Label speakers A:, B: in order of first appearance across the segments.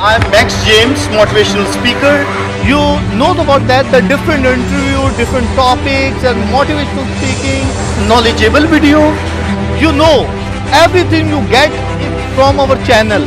A: I'm Max James, motivational speaker. You know about that, the different interview, different topics and motivational speaking, knowledgeable video. You know, everything you get from our channel.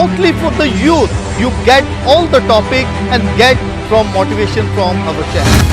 A: Mostly for the youth, you get all the topic and get from motivation from our channel.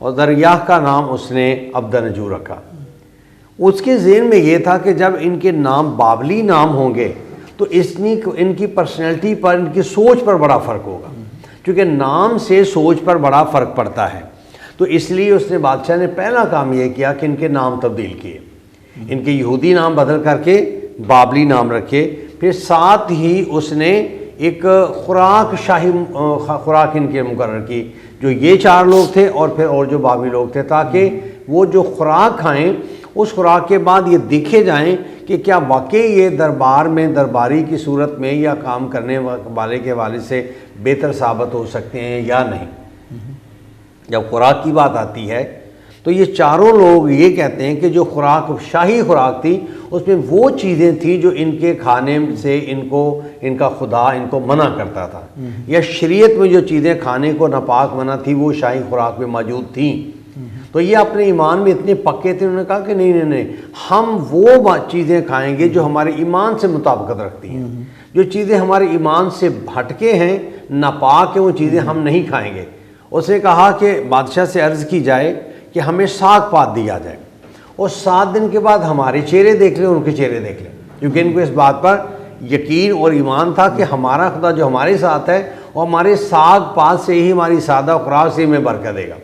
B: اور دریاہ کا نام اس نے عبدنجو رکھا۔ اس کے ذہن میں یہ تھا کہ جب ان کے نام بابلی نام ہوں گے تو ان کی پرسنالٹی پر، ان کی سوچ پر بڑا فرق ہوگا، کیونکہ نام سے سوچ پر بڑا فرق پڑتا ہے۔ تو اس لیے اس نے بادشاہ نے پہلا کام یہ کیا کہ ان کے نام تبدیل کیے، ان کے یہودی نام بدل کر کے بابلی نام رکھے۔ پھر ساتھ ہی اس نے ایک شاہی خوراک ان کے مقرر کی، جو یہ 4 لوگ تھے اور پھر اور جو بابلی لوگ تھے، تاکہ وہ جو خوراک کھائیں اس خوراک کے بعد یہ دیکھے جائیں کہ کیا واقعی یہ دربار میں درباری کی صورت میں یا کام کرنے والے کے حوالے سے بہتر ثابت ہو سکتے ہیں یا نہیں۔ جب خوراک کی بات آتی ہے تو یہ 4 لوگ یہ کہتے ہیں کہ جو خوراک شاہی خوراک تھی اس میں وہ چیزیں تھیں جو ان کے کھانے سے ان کا خدا ان کو منع کرتا تھا، یا شریعت میں جو چیزیں کھانے کو ناپاک منع تھی وہ شاہی خوراک میں موجود تھیں۔ تو یہ اپنے ایمان میں اتنے پکے تھے، انہوں نے کہا کہ نہیں، ہم وہ چیزیں کھائیں گے جو ہمارے ایمان سے مطابقت رکھتی ہیں، جو چیزیں ہمارے ایمان سے ہٹکے ہیں، ناپاک ہیں، وہ چیزیں ہم نہیں کھائیں گے۔ اس نے کہا کہ بادشاہ سے عرض کی جائے کہ ہمیں ساگ پات دیا جائے، اور 7 دن کے بعد ہمارے چہرے دیکھ لیں، ان کے چہرے دیکھ لیں، کیونکہ ان کو اس بات پر یقین اور ایمان تھا کہ ہمارا خدا جو ہمارے ساتھ ہے وہ ہمارے ساگ پات سے ہی، ہماری سادہ خوراک سے ہمیں برکت دے گا۔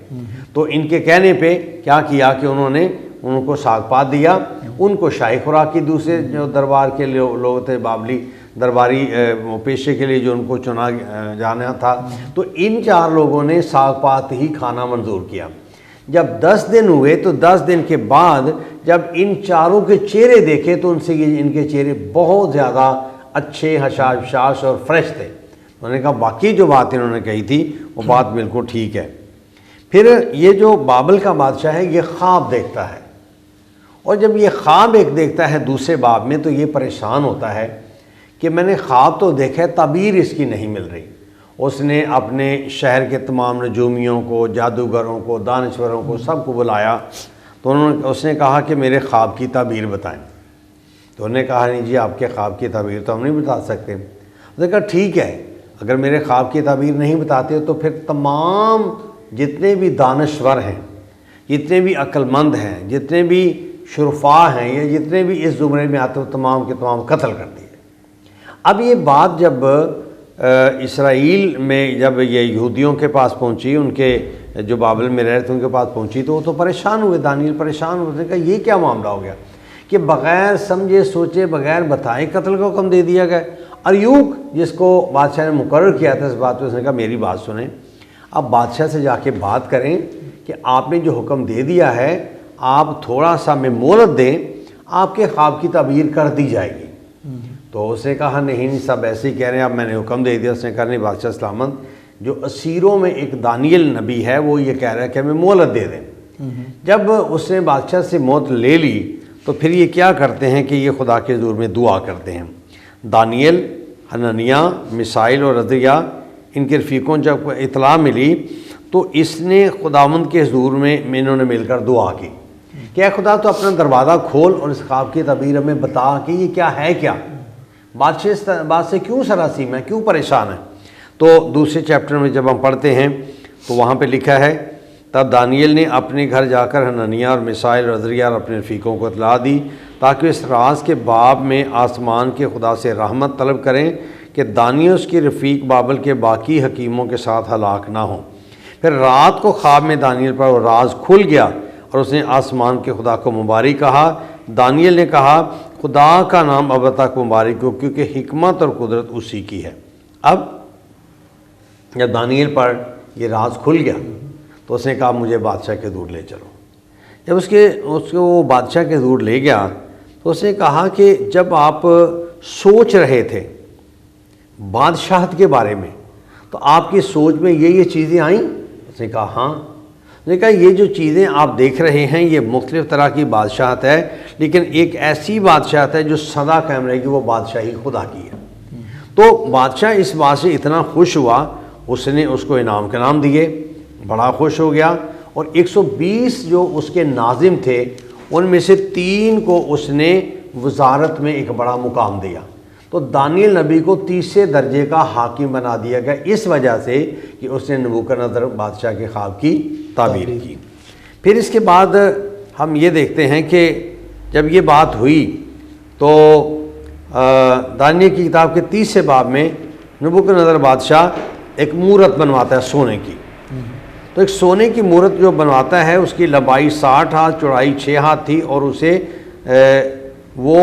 B: تو ان کے کہنے پہ کیا کیا کہ انہوں نے ان کو ساگ پات دیا، ان کو شاہی خوراک کی، دوسرے جو دربار کے لوگ تھے بابلی درباری پیشے کے لیے جو ان کو چنا جانا تھا، تو ان 4 لوگوں نے ساگ پات ہی کھانا منظور کیا۔ جب 10 دن ہوئے تو 10 دن کے بعد جب ان 4 کے چہرے دیکھے تو ان کے چہرے بہت زیادہ اچھے، حشاش اور فریش تھے۔ انہوں نے کہا باقی جو بات انہوں نے کہی تھی وہ بات بالکل ٹھیک ہے۔ پھر یہ جو بابل کا بادشاہ ہے یہ خواب دیکھتا ہے، اور جب یہ خواب ایک دیکھتا ہے دوسرے باب میں تو یہ پریشان ہوتا ہے کہ میں نے خواب تو دیکھا ہے، تعبیر اس کی نہیں مل رہی۔ اس نے اپنے شہر کے تمام نجومیوں کو، جادوگروں کو، دانشوروں کو، سب کو بلایا، تو اس نے کہا کہ میرے خواب کی تعبیر بتائیں۔ تو انہوں نے کہا نہیں جی، آپ کے خواب کی تعبیر تو ہم نہیں بتا سکتے۔ اس نے کہا ٹھیک ہے، اگر میرے خواب کی تعبیر نہیں بتاتے تو پھر تمام جتنے بھی دانشور ہیں، جتنے بھی عقل مند ہیں، جتنے بھی شرفاء ہیں، یا جتنے بھی اس زمرے میں آتے ہیں تمام کے تمام قتل کر دیے۔ اب یہ بات جب اسرائیل میں جب یہ یہودیوں کے پاس پہنچی، ان کے جو بابل میں رہتے تھے ان کے پاس پہنچی، تو وہ تو پریشان ہوئے، دانیل پریشان ہوئے۔ نے کہا یہ کیا معاملہ ہو گیا کہ بغیر سمجھے سوچے بغیر بتائے قتل کا حکم دے دیا گیا۔ اریوک جس کو بادشاہ نے مقرر کیا تھا اس بات پہ، اس نے کہا میری بات سنیں، اب بادشاہ سے جا کے بات کریں کہ آپ نے جو حکم دے دیا ہے آپ تھوڑا سا میں مہلت دیں، آپ کے خواب کی تعبیر کر دی جائے گی۔ تو اس نے کہا نہیں سب ایسے ہی کہہ رہے ہیں، اب میں نے حکم دے دیا۔ اس نے کہا نہیں بادشاہ سلامت، جو اسیروں میں ایک دانیل نبی ہے وہ یہ کہہ رہا ہے کہ ہمیں مہلت دے دیں۔ جب اس نے بادشاہ سے مہلت لے لی تو پھر یہ کیا کرتے ہیں کہ یہ خدا کے حضور میں دعا کرتے ہیں۔ دانیل، حنانیہ، میشائیل اور عزریا ان کے رفیقوں جب اطلاع ملی تو اس نے خداوند کے حضور میں انہوں نے مل کر دعا کی کہ اے خدا تو اپنا دروازہ کھول اور اس خواب کی تعبیر ہمیں بتا کہ یہ کیا ہے، کیا بادشاہ اس بات سے کیوں سراسیم ہے، کیوں پریشان ہے۔ تو دوسرے چیپٹر میں جب ہم پڑھتے ہیں تو وہاں پہ لکھا ہے تب دانیل نے اپنے گھر جا کر حنانیہ اور میشائیل اور عزریا اور اپنے رفیقوں کو اطلاع دی تاکہ اس راز کے باب میں آسمان کے خدا سے رحمت طلب کریں کہ دانیل اس کے رفیق بابل کے باقی حکیموں کے ساتھ ہلاک نہ ہوں۔ پھر رات کو خواب میں دانیل پر وہ راز کھل گیا اور اس نے آسمان کے خدا کو مبارک کہا۔ دانیل نے کہا خدا کا نام اب تک مبارک ہو کیونکہ حکمت اور قدرت اسی کی ہے۔ اب جب دانیل پر یہ راز کھل گیا تو اس نے کہا مجھے بادشاہ کے حضور لے چلو۔ جب اس کو وہ بادشاہ کے حضور لے گیا تو اس نے کہا کہ جب آپ سوچ رہے تھے بادشاہت کے بارے میں تو آپ کی سوچ میں یہ چیزیں آئیں؟ اس نے کہا ہاں۔ اس نے کہا یہ جو چیزیں آپ دیکھ رہے ہیں یہ مختلف طرح کی بادشاہت ہے، لیکن ایک ایسی بادشاہت ہے جو سدا قائم رہے گی، وہ بادشاہی خدا کی ہے۔ تو بادشاہ اس بات سے اتنا خوش ہوا، اس نے اس کو انعام کے نام دیے، بڑا خوش ہو گیا، اور 120 جو اس کے ناظم تھے ان میں سے 3 کو اس نے وزارت میں ایک بڑا مقام دیا۔ تو دانیل نبی کو 30 درجے کا حاکم بنا دیا گیا اس وجہ سے کہ اس نے نبوکدنضر بادشاہ کے خواب کی تعبیر کی۔ پھر اس کے بعد ہم یہ دیکھتے ہیں کہ جب یہ بات ہوئی تو دانیہ کی کتاب کے 30 باب میں نبوکدنضر بادشاہ ایک مورت بنواتا ہے سونے کی۔ تو ایک سونے کی مورت جو بنواتا ہے اس کی لمبائی 60 ہاتھ، چوڑائی 6 ہاتھ تھی، اور اسے وہ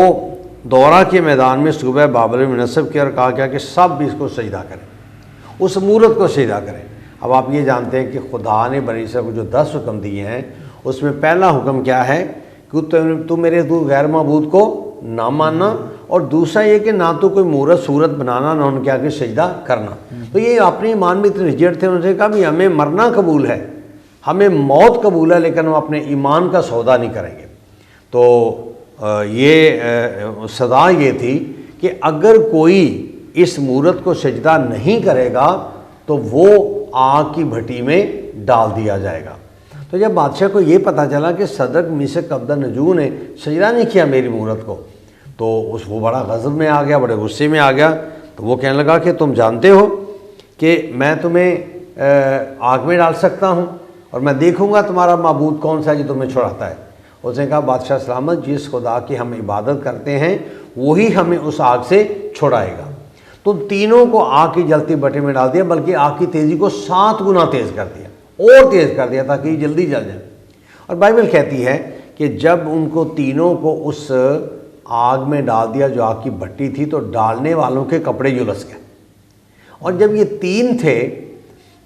B: دورہ کے میدان میں صوبہ بابل میں نصب کیا اور کہا گیا کہ سب بھی اس کو سجدہ کریں، اس مورت کو سجدہ کریں۔ اب آپ یہ جانتے ہیں کہ خدا نے بنی اسرائیل کو جو 10 حکم دیے ہیں اس میں پہلا حکم کیا ہے کہ تو میرے غیر معبود کو نہ ماننا، اور دوسرا یہ کہ نہ تو کوئی مورت صورت بنانا، نہ ان کے آگے سجدہ کرنا۔ تو یہ اپنے ایمان میں اتنے رجیٹ تھے، انہوں نے کہا بھی ہمیں مرنا قبول ہے، ہمیں موت قبول ہے، لیکن ہم اپنے ایمان کا سودا نہیں کریں گے۔ تو یہ سزا یہ تھی کہ اگر کوئی اس مورت کو سجدہ نہیں کرے گا تو وہ آگ کی بھٹی میں ڈال دیا جائے گا۔ تو جب بادشاہ کو یہ پتہ چلا کہ صدرک میشک عبدالنجو نے سجدہ نہیں کیا میری مورت کو، تو وہ بڑا غضب میں آ گیا، بڑے غصے میں آ گیا۔ تو وہ کہنے لگا کہ تم جانتے ہو کہ میں تمہیں آگ میں ڈال سکتا ہوں، اور میں دیکھوں گا تمہارا معبود کون سا ہے جو تمہیں چھڑاتا ہے۔ اس نے کہا بادشاہ سلامت، جس خدا کی ہم عبادت کرتے ہیں وہی ہمیں اس آگ سے چھڑائے گا۔ تو تینوں کو آگ کی جلتی بھٹی میں ڈال دیا، بلکہ آگ کی تیزی کو 7 گنا تیز کر دیا، اور تیز کر دیا تاکہ یہ جلدی جل جائے۔ اور بائبل کہتی ہے کہ جب ان کو تینوں کو اس آگ میں ڈال دیا جو آگ کی بھٹی تھی، تو ڈالنے والوں کے کپڑے جھلس گئے۔ اور جب یہ 3 تھے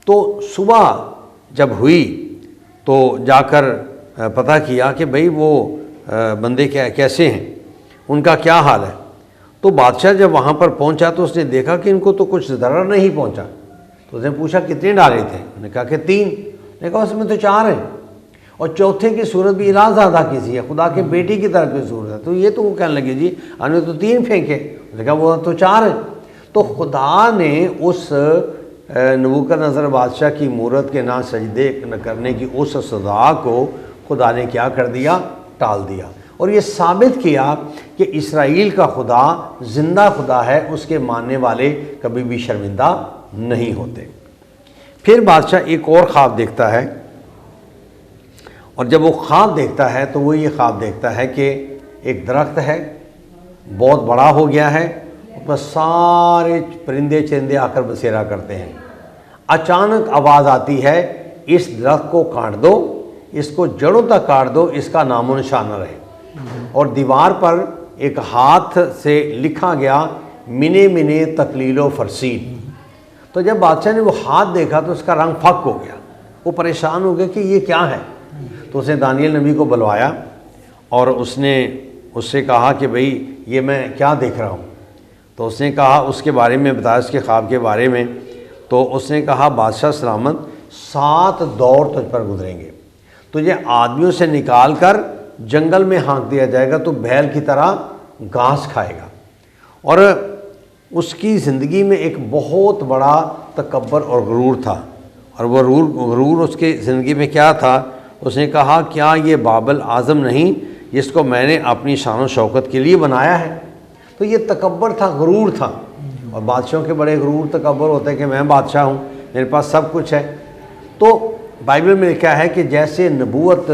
B: تو صبح جب ہوئی تو جا کر پتہ کیا کہ بھئی وہ بندے کیسے ہیں، ان کا کیا حال ہے۔ تو بادشاہ جب وہاں پر پہنچا تو اس نے دیکھا کہ ان کو تو کچھ ضرر نہیں پہنچا۔ تو اس نے پوچھا کتنے ڈالے تھے؟ انہوں نے کہا کہ 3۔ نے کہا اس میں تو 4 ہیں، اور چوتھے کی صورت بھی الہزادہ کی سی ہے، خدا کے بیٹی کی طرح کی صورت ہے۔ تو یہ تو وہ کہنے لگے جی ہم نے تو 3 پھینکے۔ اس نے کہا وہ تو 4 ہیں۔ تو خدا نے اس نبوکدنضر بادشاہ کی مورت کے نہ سجدے کرنے کی اس سزا کو خدا نے کیا کر دیا؟ ٹال دیا، اور یہ ثابت کیا کہ اسرائیل کا خدا زندہ خدا ہے، اس کے ماننے والے کبھی بھی شرمندہ نہیں ہوتے۔ پھر بادشاہ ایک اور خواب دیکھتا ہے، اور جب وہ خواب دیکھتا ہے تو وہ یہ خواب دیکھتا ہے کہ ایک درخت ہے، بہت بڑا ہو گیا ہے، اس پر سارے پرندے چرندے آ کر بسیرا کرتے ہیں۔ اچانک آواز آتی ہے اس درخت کو کاٹ دو، اس کو جڑوں تک کاٹ دو، اس کا نام و نشان نہ رہے۔ اور دیوار پر ایک ہاتھ سے لکھا گیا منے منے تقلیل و فرسین۔ تو جب بادشاہ نے وہ ہاتھ دیکھا تو اس کا رنگ پھک ہو گیا، وہ پریشان ہو گیا کہ یہ کیا ہے۔ تو اس نے دانیل نبی کو بلوایا اور اس نے اس سے کہا کہ بھئی یہ میں کیا دیکھ رہا ہوں۔ تو اس نے کہا اس کے بارے میں بتایا، اس کے خواب کے بارے میں۔ تو اس نے کہا بادشاہ سلامت، 7 دور تجھ پر گزریں گے، تجھے آدمیوں سے نکال کر جنگل میں ہانک دیا جائے گا، تو بیل کی طرح گھاس کھائے گا۔ اور اس کی زندگی میں ایک بہت بڑا تکبر اور غرور تھا، اور وہ غرور اس کی زندگی میں کیا تھا؟ اس نے کہا کیا یہ بابل اعظم نہیں جس کو میں نے اپنی شان و شوکت کے لیے بنایا ہے؟ تو یہ تکبر تھا، غرور تھا، اور بادشاہوں کے بڑے غرور تکبر ہوتے ہیں کہ میں بادشاہ ہوں، میرے پاس سب کچھ ہے۔ تو بائبل میں لکھا ہے کہ جیسے نبوت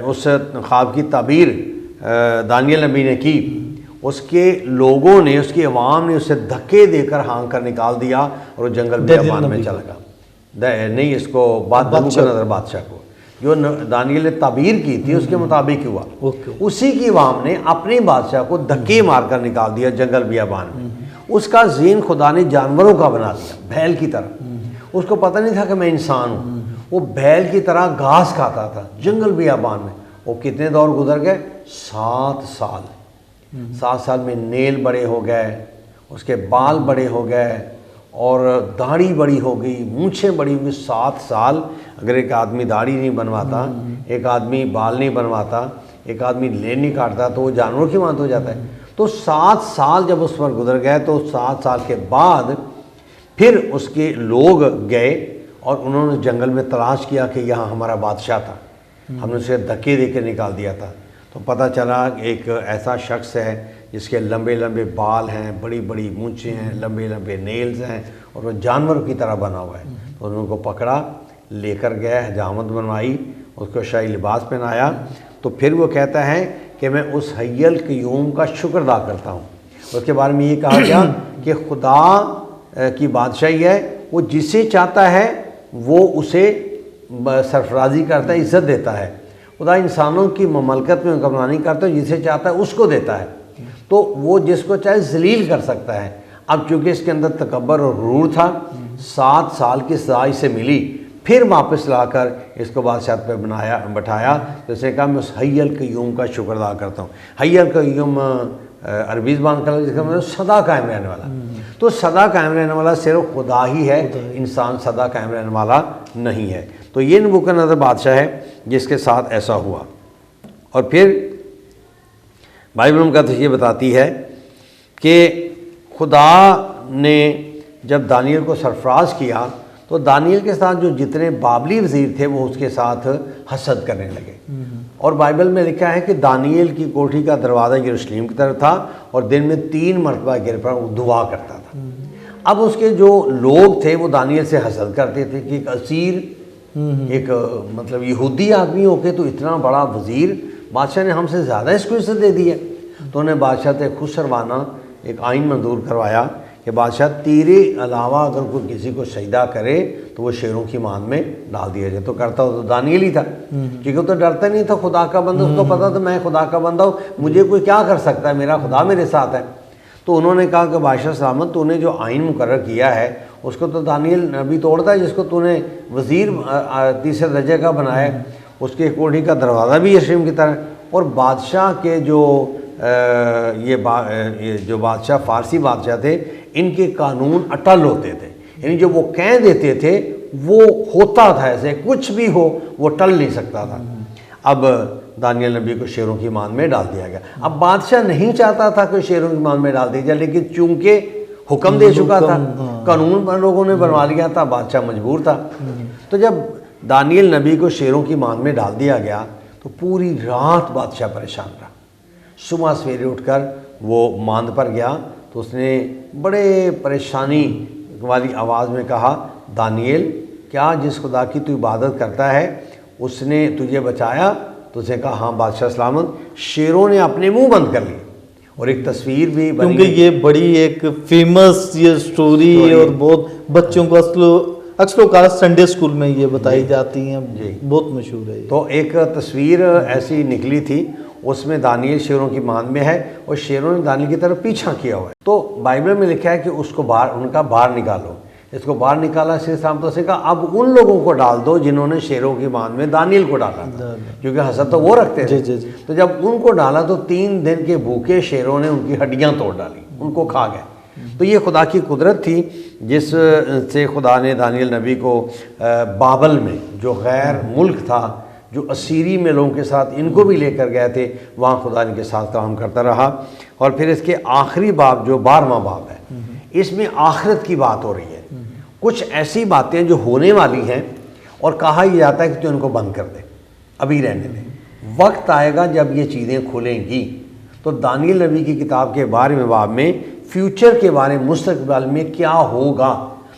B: اس خواب کی تعبیر دانیل نبی نے کی، اس کے لوگوں نے، اس کی عوام نے اسے دھکے دے کر ہانک کر نکال دیا، اور وہ جنگل بیابان میں چلا گیا۔ نہیں، اس کو نبوکدنضر بادشاہ کو جو دانیل نے تعبیر کی تھی اس کے مطابق ہوا۔ اسی کی عوام نے اپنے بادشاہ کو دھکے مار کر نکال دیا جنگل بیابان میں۔ اس کا ذہن خدا نے جانوروں کا بنا دیا، بھیل کی طرح۔ اس کو پتہ نہیں تھا کہ میں انسان ہوں، وہ بھیل کی طرح گھاس کھاتا تھا جنگل بیابان میں۔ وہ کتنے دور گزر گئے؟ 7 سال۔ 7 سال میں نیل بڑے ہو گئے، اس کے بال بڑے ہو گئے، اور داڑھی بڑی ہو گئی، مونچھیں بڑی ہوئی۔ 7 سال اگر ایک آدمی داڑھی نہیں بنواتا، ایک آدمی بال نہیں بنواتا، ایک آدمی لین نہیں کاٹتا، تو وہ جانور کی مانند ہو جاتا ہے۔ تو 7 سال جب اس پر گزر گئے تو 7 سال کے بعد پھر اس کے لوگ گئے اور انہوں نے جنگل میں تلاش کیا کہ یہاں ہمارا بادشاہ تھا، ہم نے اسے دھکے دے کے نکال دیا تھا۔ تو پتہ چلا کہ ایک ایسا شخص ہے جس کے لمبے لمبے بال ہیں، بڑی بڑی مونچھیں ہیں، لمبے لمبے نیلز ہیں، اور وہ جانور کی طرح بنا ہوا ہے۔ تو انہوں کو پکڑا، لے کر گیا، حجامت بنوائی، اس کو شاہی لباس پہنایا، تو پھر وہ کہتا ہے کہ میں اس حی القیوم کا شکر ادا کرتا ہوں۔ اس کے بارے میں یہ کہا گیا کہ خدا کی بادشاہی ہے، وہ جسے چاہتا ہے وہ اسے سرفرازی کرتا ہے، عزت دیتا ہے۔ خدا انسانوں کی مملکت میں حکمرانی کرتا ہے، جسے چاہتا ہے اس کو دیتا ہے، تو وہ جس کو چاہے ذلیل کر سکتا ہے۔ اب چونکہ اس کے اندر تکبر اور غرور تھا، 7 سال کی سزا اسے ملی، پھر واپس لا کر اس کو بادشاہت پہ بٹھایا، تو اس نے کہا میں اس حی القیوم کا شکر ادا کرتا ہوں۔ حی القیوم عربی زبان کا جس کا مطلب سدا قائم رہنے والا، تو سدا قائم رہنے والا صرف خدا ہی ہے، انسان سدا قائم رہنے والا نہیں ہے۔ تو یہ نبوکدنصر بادشاہ ہے جس کے ساتھ ایسا ہوا۔ اور پھر بائبل مقدس یہ بتاتی ہے کہ خدا نے جب دانیل کو سرفراز کیا تو دانیل کے ساتھ جو جتنے بابلی وزیر تھے وہ اس کے ساتھ حسد کرنے لگے، اور بائبل میں لکھا ہے کہ دانیل کی کوٹھی کا دروازہ یروشلم کی طرف تھا اور دن میں 3 مرتبہ گر پر وہ دعا کرتا تھا۔ اب اس کے جو لوگ تھے وہ دانیل سے حسد کرتے تھے کہ ایک اسیر، ایک مطلب یہودی آدمی ہو کے تو اتنا بڑا وزیر، بادشاہ نے ہم سے زیادہ اس کو عزت دے دی ہے۔ تو انہیں بادشاہ سے خسروانہ ایک آئین منظور کروایا کہ بادشاہ تیرے علاوہ اگر کوئی کسی کو سجدہ کرے تو وہ شیروں کی مان میں ڈال دیا جائے۔ تو کرتا تو دانیل ہی تھا، کیونکہ وہ تو ڈرتا نہیں تھا، خدا کا بندہ، اس کو پتا تھا میں خدا کا بندہ ہوں، مجھے کوئی کیا کر سکتا ہے، میرا خدا میرے ساتھ ہے۔ تو انہوں نے کہا کہ بادشاہ سلامت، تو نے جو آئین مقرر کیا ہے اس کو تو دانیل نبی توڑتا ہے، جس کو تو نے وزیر 3 درجے کا بنایا ہے، اس کے کوٹھی کا دروازہ بھی یروشلم کی طرح، اور بادشاہ کے جو جو بادشاہ فارسی بادشاہ تھے ان کے قانون اٹل ہوتے تھے، یعنی جو وہ کہہ دیتے تھے وہ ہوتا تھا، ایسے کچھ بھی ہو وہ ٹل نہیں سکتا تھا۔ اب دانیل نبی کو شیروں کی مان میں ڈال دیا گیا۔ اب بادشاہ نہیں چاہتا تھا کہ شیروں کی مان میں ڈال دیا جائے، لیکن چونکہ حکم دے چکا تھا، قانون پر لوگوں نے بنوا لیا تھا، بادشاہ مجبور تھا۔ تو جب دانیل نبی کو شیروں کی مان میں ڈال دیا گیا تو پوری رات بادشاہ پریشان رہا۔ صبح سویرے اٹھ کر وہ ماند پر گیا تو اس نے بڑے پریشانی والی آواز میں کہا، دانیل کیا جس خدا کی تو عبادت کرتا ہے اس نے تجھے بچایا؟ تو اس نے کہا ہاں بادشاہ سلامت۔ شیروں نے اپنے منہ بند کر لیے، اور ایک تصویر بھی بنی،
A: کیونکہ یہ بڑی ایک فیمس یہ سٹوری اور بہت بچوں کو اکثر اوقات سنڈے اسکول میں یہ بتائی جاتی ہیں، بہت مشہور ہے۔
B: تو ایک تصویر ایسی نکلی تھی، اس میں دانیل شیروں کی مان میں ہے اور شیروں نے دانیل کی طرف پیچھا کیا ہوا ہے۔ تو بائبل میں لکھا ہے کہ اس کو باہر، ان کا باہر نکالو، اس کو باہر نکالا تو سے کہا اب ان لوگوں کو ڈال دو جنہوں نے شیروں کی مان میں دانیل کو ڈالا تھا، کیونکہ حسد تو وہ رکھتے تھے۔ تو جب ان کو ڈالا تو 3 دن کے بھوکے شیروں نے ان کی ہڈیاں توڑ ڈالی، ان کو کھا گئے۔ تو یہ خدا کی قدرت تھی جس سے خدا نے دانیل نبی کو بابل میں جو غیر ملک تھا، جو اسیری میں لوگوں کے ساتھ ان کو بھی لے کر گئے تھے، وہاں خدا ان کے ساتھ کام کرتا رہا۔ اور پھر اس کے آخری باب جو 12واں باب ہے، اس میں آخرت کی بات ہو رہی ہے، کچھ ایسی باتیں جو ہونے والی ہیں، اور کہا یہ جاتا ہے کہ تو ان کو بند کر دے، ابھی رہنے دے، وقت آئے گا جب یہ چیزیں کھلیں گی۔ تو دانیل نبی کی کتاب کے 12ویں باب میں فیوچر کے بارے میں، مستقبل میں کیا ہوگا،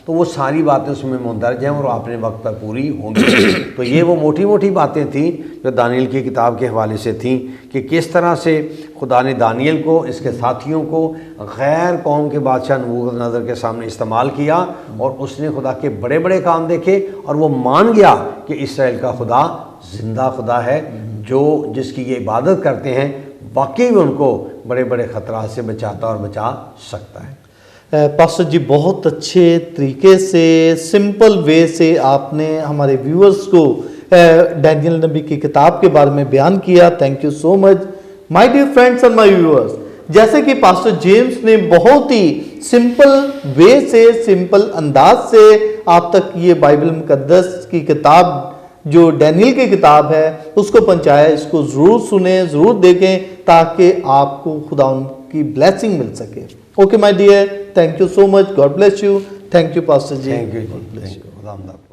B: تو وہ ساری باتیں اس میں مندرج ہیں اور اپنے وقت پر پوری ہوں گی۔ تو یہ وہ موٹی موٹی باتیں تھیں جو دانیل کی کتاب کے حوالے سے تھیں کہ کس طرح سے خدا نے دانیل کو، اس کے ساتھیوں کو غیر قوم کے بادشاہ نبوکدنصر کے سامنے استعمال کیا، اور اس نے خدا کے بڑے بڑے کام دیکھے، اور وہ مان گیا کہ اسرائیل کا خدا زندہ خدا ہے، جو جس کی یہ عبادت کرتے ہیں واقعی میں ان کو بڑے بڑے خطرات سے بچاتا اور بچا سکتا ہے۔
A: پاسٹر جی بہت اچھے طریقے سے، سمپل وے سے آپ نے ہمارے ویورز کو دانیل نبی کی کتاب کے بارے میں بیان کیا۔ Thank you so much my dear friends and my viewers. جیسے کہ پاسٹر جیمز نے بہت ہی سمپل وے سے، سمپل انداز سے آپ تک یہ بائبل مقدس کی کتاب جو دانیل کی کتاب ہے اس کو پہنچایا، اس کو ضرور سنیں، ضرور دیکھیں تاکہ آپ کو خدا ان کی بلیسنگ مل سکے۔ Okay my dear, thank you so much, God bless you, thank you pastor ji,
B: thank you, خدا حافظ۔